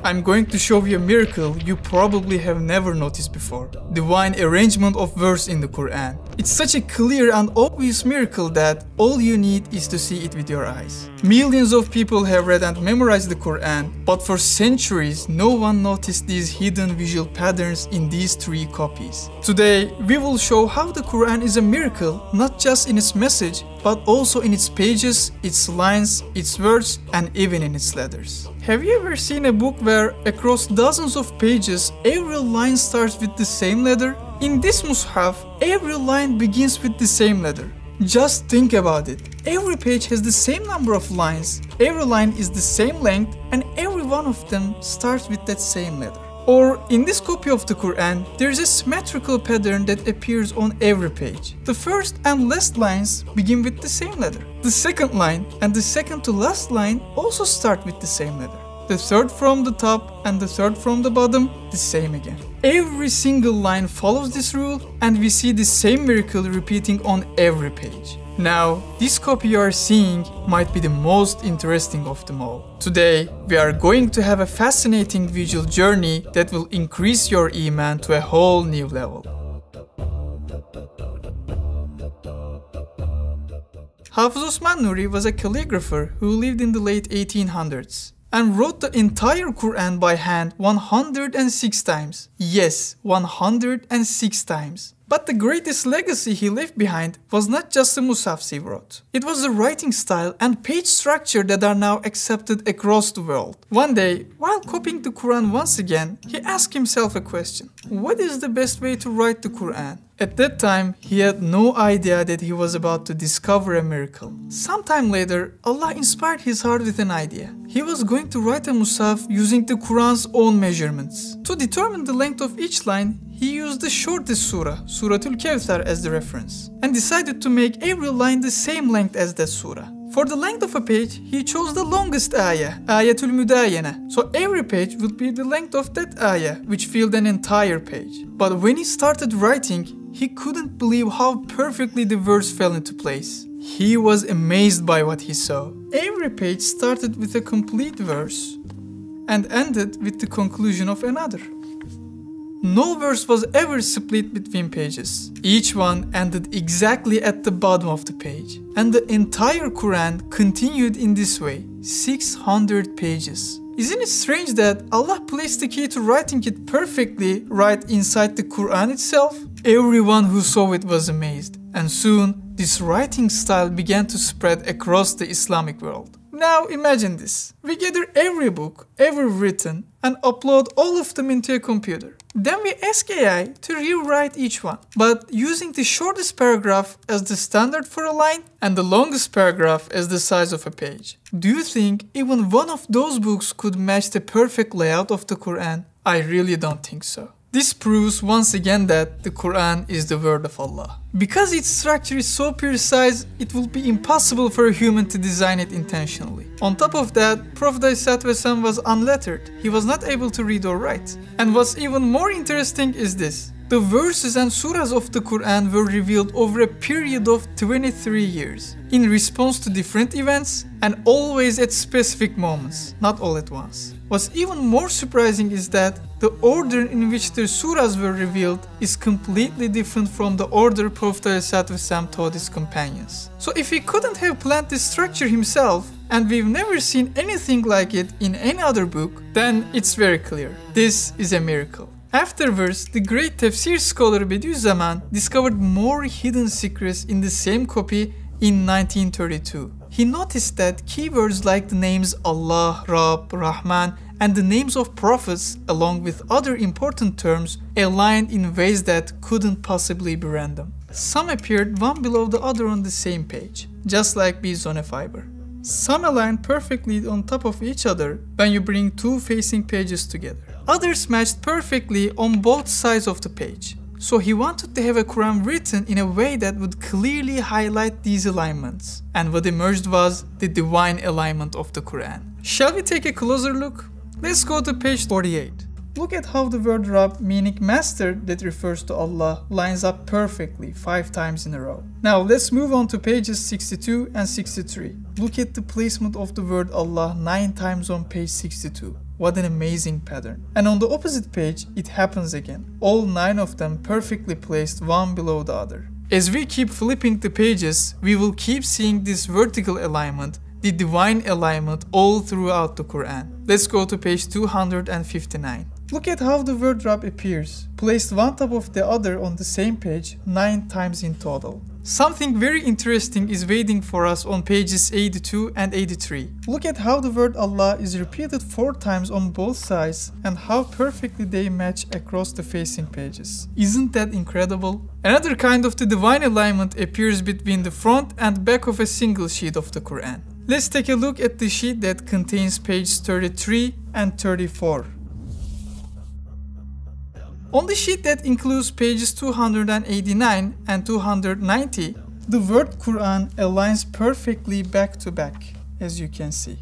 I'm going to show you a miracle you probably have never noticed before. Divine arrangement of verse in the Quran. It's such a clear and obvious miracle that all you need is to see it with your eyes. Millions of people have read and memorized the Quran, but for centuries no one noticed these hidden visual patterns in these 3 copies. Today we will show how the Quran is a miracle, not just in its message, but also in its pages, its lines, its words, and even in its letters. Have you ever seen a book where across dozens of pages every line starts with the same letter? In this mushaf, every line begins with the same letter. Just think about it. Every page has the same number of lines, every line is the same length, and every one of them starts with that same letter. Or in this copy of the Quran, there is a symmetrical pattern that appears on every page. The first and last lines begin with the same letter. The second line and the second to last line also start with the same letter. The third from the top and the third from the bottom, the same again. Every single line follows this rule, and we see the same miracle repeating on every page. Now, this copy you are seeing might be the most interesting of them all. Today, we are going to have a fascinating visual journey that will increase your Iman to a whole new level. Hafiz Osman Nuri was a calligrapher who lived in the late 1800s. And wrote the entire Quran by hand 106 times. Yes, 106 times. But the greatest legacy he left behind was not just the mushafs he wrote. It was the writing style and page structure that are now accepted across the world. One day, while copying the Quran once again, he asked himself a question. What is the best way to write the Quran? At that time, he had no idea that he was about to discover a miracle. Sometime later, Allah inspired his heart with an idea. He was going to write a mushaf using the Quran's own measurements. To determine the length of each line, he used the shortest surah, Surah al-Kahf, as the reference, and decided to make every line the same length as that surah. For the length of a page, he chose the longest ayah, ayatul mudayana, so every page would be the length of that ayah, which filled an entire page. But when he started writing, he couldn't believe how perfectly the verse fell into place. He was amazed by what he saw. Every page started with a complete verse and ended with the conclusion of another. No verse was ever split between pages. Each one ended exactly at the bottom of the page. And the entire Quran continued in this way, 600 pages. Isn't it strange that Allah placed the key to writing it perfectly right inside the Quran itself? Everyone who saw it was amazed, and soon this writing style began to spread across the Islamic world. Now imagine this. We gather every book ever written and upload all of them into a computer. Then we ask AI to rewrite each one, but using the shortest paragraph as the standard for a line and the longest paragraph as the size of a page. Do you think even one of those books could match the perfect layout of the Quran? I really don't think so. This proves once again that the Quran is the word of Allah. Because its structure is so precise, it will be impossible for a human to design it intentionally. On top of that, Prophet ﷺ was unlettered. He was not able to read or write. And what's even more interesting is this. The verses and surahs of the Quran were revealed over a period of 23 years, in response to different events and always at specific moments, not all at once. What's even more surprising is that the order in which the surahs were revealed is completely different from the order Prophet ﷺ taught his companions. So if he couldn't have planned this structure himself, and we've never seen anything like it in any other book, then it's very clear. This is a miracle. Afterwards, the great tafsir scholar Bediüzzaman discovered more hidden secrets in the same copy in 1932. He noticed that keywords like the names Allah, Rabb, Rahman, and the names of prophets, along with other important terms, aligned in ways that couldn't possibly be random. Some appeared one below the other on the same page, just like beads on a fiber. Some align perfectly on top of each other when you bring two facing pages together. Others matched perfectly on both sides of the page. So he wanted to have a Quran written in a way that would clearly highlight these alignments. And what emerged was the divine alignment of the Quran. Shall we take a closer look? Let's go to page 48. Look at how the word Rabb, meaning master that refers to Allah, lines up perfectly 5 times in a row. Now let's move on to pages 62 and 63. Look at the placement of the word Allah 9 times on page 62. What an amazing pattern. And on the opposite page, it happens again. All 9 of them perfectly placed one below the other. As we keep flipping the pages, we will keep seeing this vertical alignment, the divine alignment all throughout the Quran. Let's go to page 259. Look at how the word Rabb appears, placed one top of the other on the same page 9 times in total. Something very interesting is waiting for us on pages 82 and 83. Look at how the word Allah is repeated 4 times on both sides and how perfectly they match across the facing pages. Isn't that incredible? Another kind of the divine alignment appears between the front and back of a single sheet of the Quran. Let's take a look at the sheet that contains pages 33 and 34. On the sheet that includes pages 289 and 290, the word Quran aligns perfectly back to back, as you can see.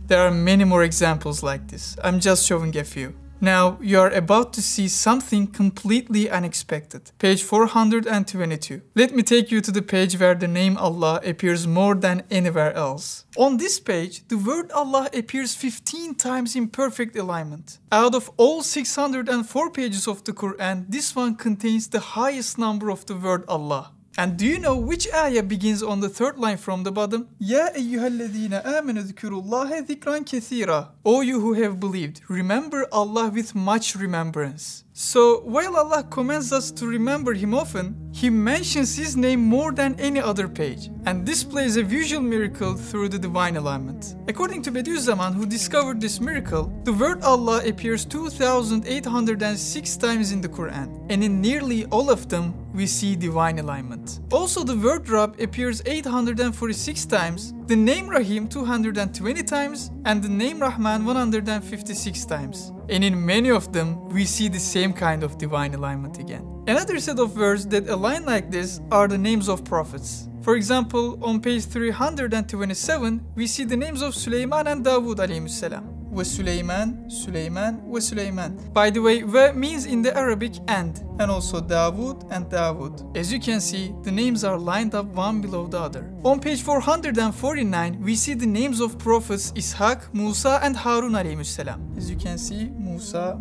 There are many more examples like this. I'm just showing a few. Now, you are about to see something completely unexpected. Page 422. Let me take you to the page where the name Allah appears more than anywhere else. On this page, the word Allah appears 15 times in perfect alignment. Out of all 604 pages of the Quran, this one contains the highest number of the word Allah. And do you know which ayah begins on the 3rd line from the bottom? Ya eyyuhalladhina amanu dhkurullaha dhikran kathira. O you who have believed, remember Allah with much remembrance. So, while Allah commands us to remember Him often, He mentions His name more than any other page. And this plays a visual miracle through the divine alignment. According to Bediüzzaman, who discovered this miracle, the word Allah appears 2,806 times in the Quran. And in nearly all of them, we see divine alignment. Also, the word Rabb appears 846 times, the name Rahim 220 times, and the name Rahman 156 times. And in many of them, we see the same kind of divine alignment again. Another set of words that align like this are the names of prophets. For example, on page 327, we see the names of Sulayman and Dawud alayhi salam. Wa Sulayman, Sulayman, wa Sulayman. By the way, wa means in the Arabic and also Dawud and Dawud. As you can see, the names are lined up one below the other. On page 449, we see the names of prophets Ishaq, Musa and Harun alayhi salam. As you can see, Musa,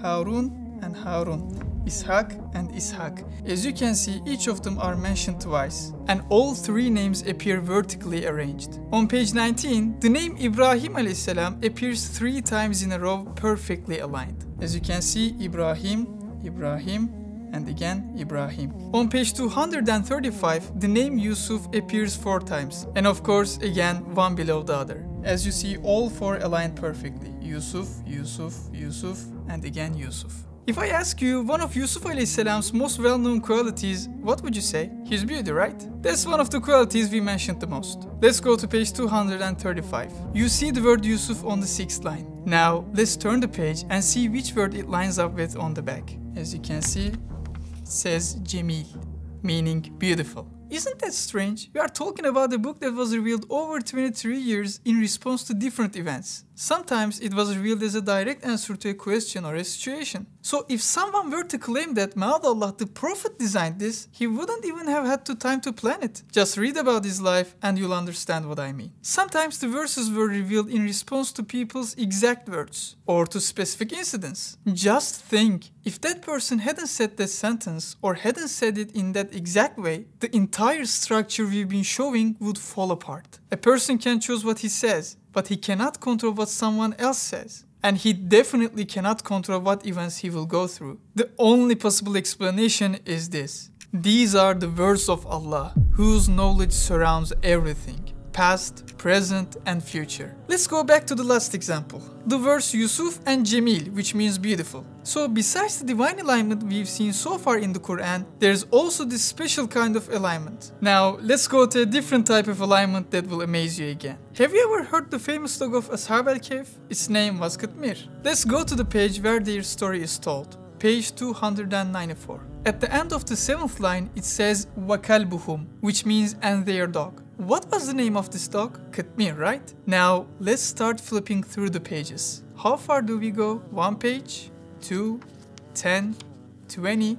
Harun and Harun. Ishaq and Ishaq. As you can see, each of them are mentioned twice, and all 3 names appear vertically arranged. On page 19, the name Ibrahim alayhi salam appears 3 times in a row, perfectly aligned. As you can see, Ibrahim, and again Ibrahim. On page 235, the name Yusuf appears 4 times, and of course, again, one below the other. As you see, all 4 aligned perfectly. Yusuf, and again Yusuf. If I ask you one of Yusuf alayhi salam's most well-known qualities, what would you say? His beauty, right? That's one of the qualities we mentioned the most. Let's go to page 235. You see the word Yusuf on the 6th line. Now, let's turn the page and see which word it lines up with on the back. As you can see, it says Jamil, meaning beautiful. Isn't that strange? We are talking about a book that was revealed over 23 years in response to different events. Sometimes it was revealed as a direct answer to a question or a situation. So if someone were to claim that, ma'adallah, the Prophet designed this, he wouldn't even have had the time to plan it. Just read about his life and you'll understand what I mean. Sometimes the verses were revealed in response to people's exact words or to specific incidents. Just think, if that person hadn't said that sentence or hadn't said it in that exact way, the entire structure we've been showing would fall apart. A person can choose what he says, but he cannot control what someone else says. And he definitely cannot control what events he will go through. The only possible explanation is this. These are the words of Allah, whose knowledge surrounds everything. Past, present, and future. Let's go back to the last example. The verse Yusuf and Jamil, which means beautiful. So besides the divine alignment we've seen so far in the Quran, there's also this special kind of alignment. Now, let's go to a different type of alignment that will amaze you again. Have you ever heard the famous dog of Ashab al-Kahf? Its name was Qitmir. Let's go to the page where their story is told. Page 294. At the end of the 7th line, it says وَكَلْبُهُمْ, which means and their dog. What was the name of this dog? Qitmir, right? Now, let's start flipping through the pages. How far do we go? 1 page, 2, 10, 20,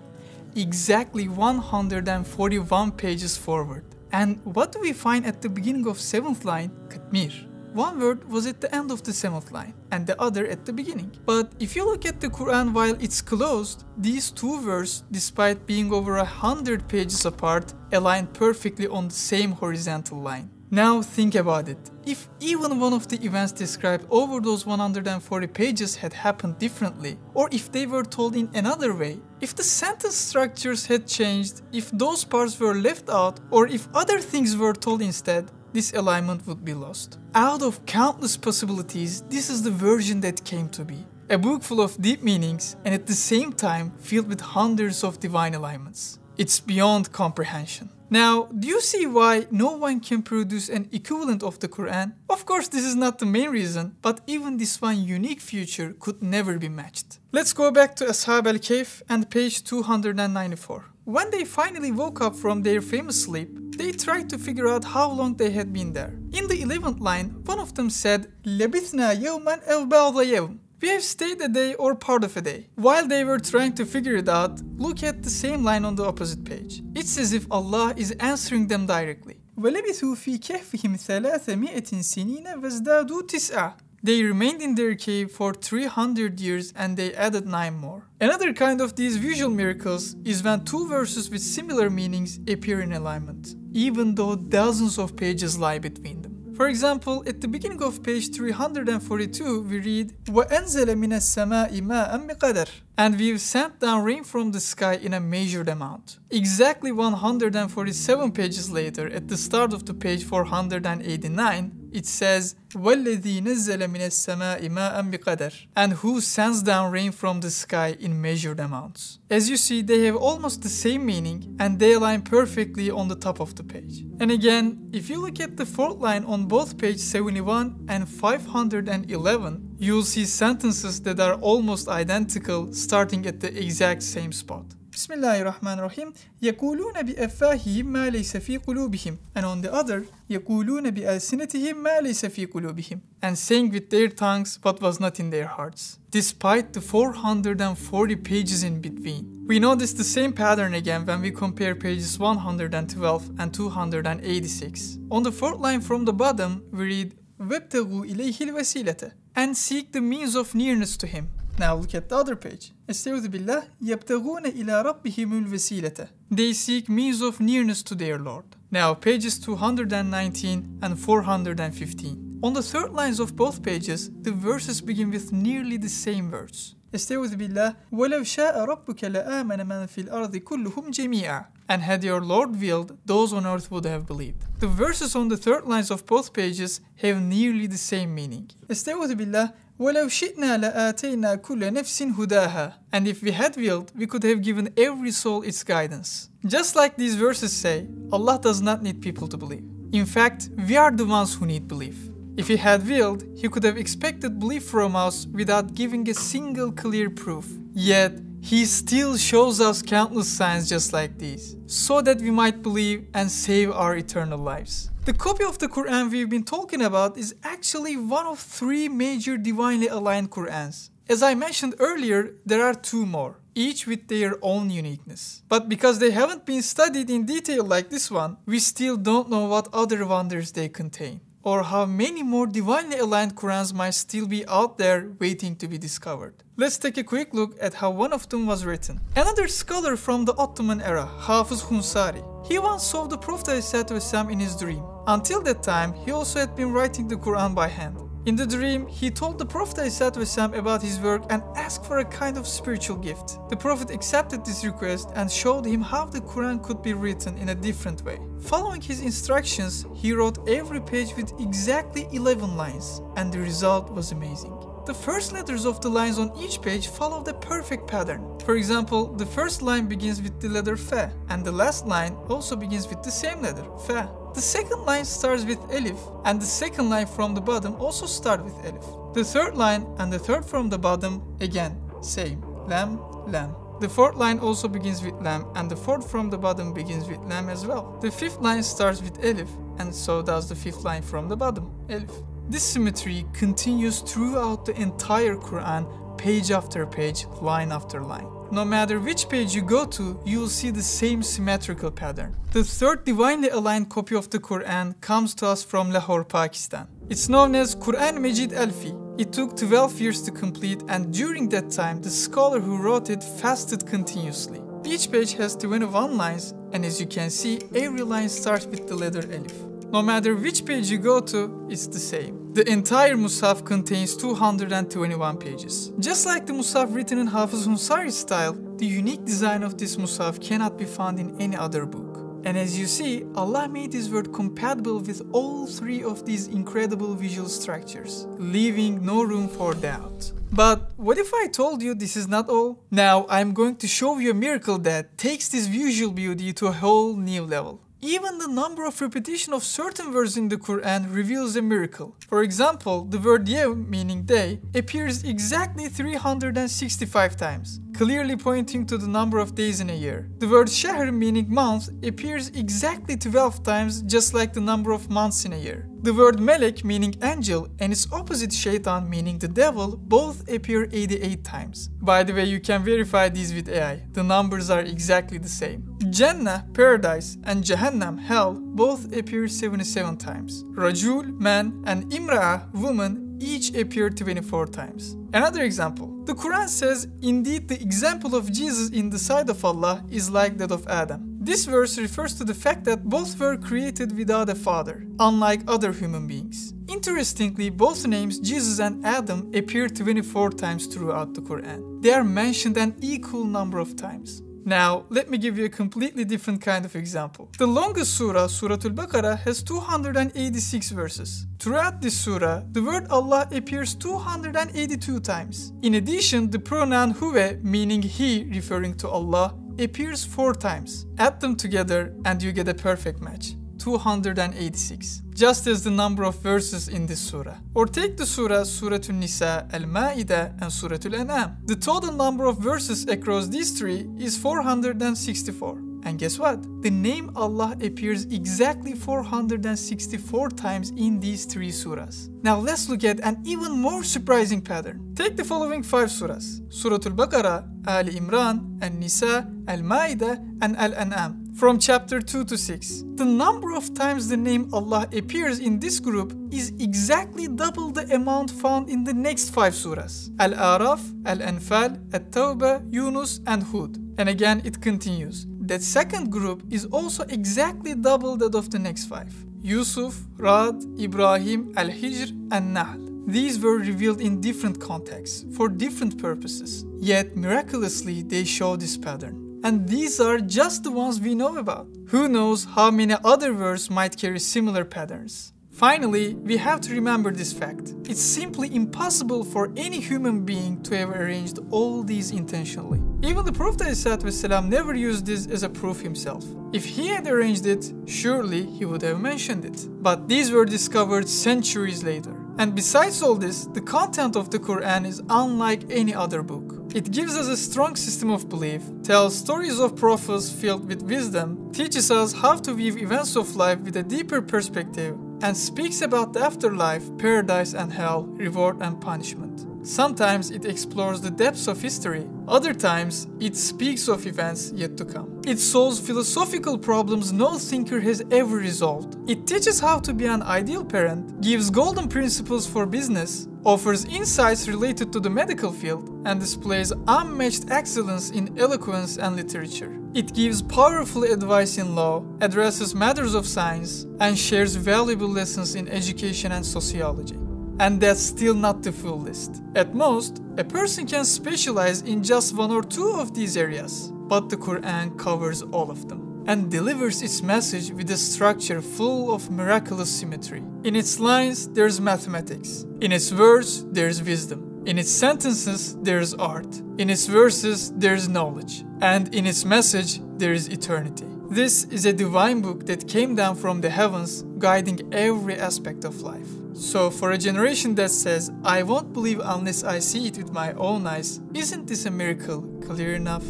exactly 141 pages forward. And what do we find at the beginning of 7th line? Qitmir. one word was at the end of the 7th line and the other at the beginning. But if you look at the Quran while it's closed, these two verses, despite being over 100 pages apart, align perfectly on the same horizontal line. Now think about it. If even one of the events described over those 140 pages had happened differently, or if they were told in another way, if the sentence structures had changed, if those parts were left out, or if other things were told instead, this alignment would be lost. Out of countless possibilities, this is the version that came to be. A book full of deep meanings and at the same time filled with hundreds of divine alignments. It's beyond comprehension. Now, do you see why no one can produce an equivalent of the Quran? Of course, this is not the main reason, but even this one unique feature could never be matched. Let's go back to Ashab al-Kahf and page 294. When they finally woke up from their famous sleep, they tried to figure out how long they had been there. In the 11th line, one of them said, لَبِثْنَا يَوْمًا أَوْ بَعْضَ يَوْمٍ. We have stayed a day or part of a day. While they were trying to figure it out, look at the same line on the opposite page. It's as if Allah is answering them directly. وَلَبِثُوا فِي كَهْفِهِمْ 300 سِنِينَ وَازْدَادُوا تِسْعًا. They remained in their cave for 300 years and they added 9 more. Another kind of these visual miracles is when two verses with similar meanings appear in alignment, even though dozens of pages lie between them. For example, at the beginning of page 342, we read, وَأَنزَلَ مِنَ السَّمَاءِ مَاءً بِقَدَرٍ. And we've sent down rain from the sky in a measured amount. Exactly 147 pages later, at the start of the page 489, it says, وَالَّذِي نَزَّلَ مِنَ السَّمَاءِ مَاءً بِقَدَرٍ. And who sends down rain from the sky in measured amounts. As you see, they have almost the same meaning and they align perfectly on the top of the page. And again, if you look at the 4th line on both page 71 and 511, you'll see sentences that are almost identical starting at the exact same spot. Bismillahirrahmanirrahim. يَقُولُونَ بِأَفَّاهِهِمْ مَا لَيْسَ فِي قُلُوبِهِمْ. And on the other, يَقُولُونَ بِأَلْسِنَتِهِمْ مَا لَيْسَ فِي قُلُوبِهِمْ. And saying with their tongues what was not in their hearts. Despite the 440 pages in between. We notice the same pattern again when we compare pages 112 and 286. On the 4th line from the bottom, we read, وَابْتَغُوا إِلَيْهِ الْوَسِيلَةَ. And seek the means of nearness to him. Now look at the other page. Estaizu billah, يَبْتَغُونَ إِلَى رَبِّهِمُ الْوَسِيلَةَ. They seek means of nearness to their Lord. Now pages 219 and 415. On the 3rd lines of both pages, the verses begin with nearly the same words. Estaizu billah, وَلَوْ شَاءَ رَبُّكَ لَآمَنَ مَنْ فِي الْأَرْضِ كُلُّهُمْ جَمِيعًا. And had your Lord willed, those on earth would have believed. The verses on the 3rd lines of both pages have nearly the same meaning. Estaizu billah, وَلَوْ شِئْنَا لَآتَيْنَا كُلَّ نَفْسٍ هُدَاهَا. And if we had willed, we could have given every soul its guidance. Just like these verses say, Allah does not need people to believe. In fact, we are the ones who need belief. If He had willed, He could have expected belief from us without giving a single clear proof. Yet, He still shows us countless signs just like these, so that we might believe and save our eternal lives. The copy of the Quran we've been talking about is actually one of 3 major divinely aligned Qurans. As I mentioned earlier, there are 2 more, each with their own uniqueness. But because they haven't been studied in detail like this one, we still don't know what other wonders they contain, or how many more divinely aligned Qurans might still be out there waiting to be discovered. Let's take a quick look at how one of them was written. Another scholar from the Ottoman era, Hafiz Hunsari, he once saw the Prophet ﷺ in his dream. Until that time, he also had been writing the Quran by hand. In the dream, he told the Prophet ﷺ about his work and asked for a kind of spiritual gift. The Prophet accepted this request and showed him how the Quran could be written in a different way. Following his instructions, he wrote every page with exactly 11 lines, and the result was amazing. The first letters of the lines on each page follow the perfect pattern. For example, the first line begins with the letter Fa, and the last line also begins with the same letter, Fa. The second line starts with Alif, and the second line from the bottom also starts with Alif. The third line and the third from the bottom, again, same, Lam, Lam. The 4th line also begins with Lam, and the 4th from the bottom begins with Lam as well. The 5th line starts with Alif, and so does the 5th line from the bottom, Alif. This symmetry continues throughout the entire Quran, page after page, line after line. No matter which page you go to, you will see the same symmetrical pattern. The 3rd divinely aligned copy of the Quran comes to us from Lahore, Pakistan. It's known as Qur'an Majeed Alfi. It took 12 years to complete, and during that time, the scholar who wrote it fasted continuously. Each page has 21 lines, and as you can see, every line starts with the letter Alif. No matter which page you go to, it's the same. The entire Musaf contains 221 pages. Just like the Musaf written in Hafiz Hunsari style, the unique design of this Musaf cannot be found in any other book. And as you see, Allah made His word compatible with all three of these incredible visual structures, leaving no room for doubt. But what if I told you this is not all? Now I'm going to show you a miracle that takes this visual beauty to a whole new level. Even the number of repetition of certain words in the Quran reveals a miracle. For example, the word yawm, meaning day, appears exactly 365 times, clearly pointing to the number of days in a year. The word shahr, meaning month, appears exactly 12 times, just like the number of months in a year. The word melek, meaning angel, and its opposite shaitan, meaning the devil, both appear 88 times. By the way, you can verify these with AI. The numbers are exactly the same. Jannah, paradise, and Jahannam, hell, both appear 77 times. Rajul, man, and Imra'ah, woman, each appear 24 times. Another example. The Quran says, indeed the example of Jesus in the sight of Allah is like that of Adam. This verse refers to the fact that both were created without a father, unlike other human beings. Interestingly, both names, Jesus and Adam, appear 24 times throughout the Quran. They are mentioned an equal number of times. Now, let me give you a completely different kind of example. The longest surah, Surah al-Baqarah, has 286 verses. Throughout this surah, the word Allah appears 282 times. In addition, the pronoun huve, meaning he, referring to Allah, appears 4 times. Add them together and you get a perfect match. 286, just as the number of verses in this surah. Or take the surah, Surah an-Nisa, al-Maidah, and Surah al-Anam. The total number of verses across these three is 464. And guess what? The name Allah appears exactly 464 times in these three surahs. Now let's look at an even more surprising pattern. Take the following 5 surahs: Surah al-Baqarah, Ali Imran, an-Nisa, al-Maidah, and al-Anam. From chapter 2 to 6. The number of times the name Allah appears in this group is exactly double the amount found in the next 5 surahs: Al-Araf, Al-Anfal, At-Tawbah, Yunus, and Hud. And again it continues. That second group is also exactly double that of the next 5: Yusuf, Rad, Ibrahim, Al-Hijr, and Nahl. These were revealed in different contexts, for different purposes. Yet miraculously they show this pattern. And these are just the ones we know about. Who knows how many other verses might carry similar patterns? Finally, we have to remember this fact. It's simply impossible for any human being to have arranged all these intentionally. Even the Prophet ﷺ never used this as a proof himself. If he had arranged it, surely he would have mentioned it. But these were discovered centuries later. And besides all this, the content of the Quran is unlike any other book. It gives us a strong system of belief, tells stories of prophets filled with wisdom, teaches us how to view events of life with a deeper perspective, and speaks about the afterlife, paradise and hell, reward and punishment. Sometimes it explores the depths of history, other times it speaks of events yet to come. It solves philosophical problems no thinker has ever resolved. It teaches how to be an ideal parent, gives golden principles for business, offers insights related to the medical field, and displays unmatched excellence in eloquence and literature. It gives powerful advice in law, addresses matters of science, and shares valuable lessons in education and sociology. And that's still not the full list. At most, a person can specialize in just 1 or 2 of these areas, but the Quran covers all of them and delivers its message with a structure full of miraculous symmetry. In its lines, there's mathematics. In its words, there's wisdom. In its sentences, there's art. In its verses, there's knowledge. And in its message, there is eternity. This is a divine book that came down from the heavens, guiding every aspect of life. So for a generation that says, I won't believe unless I see it with my own eyes, isn't this a miracle clear enough?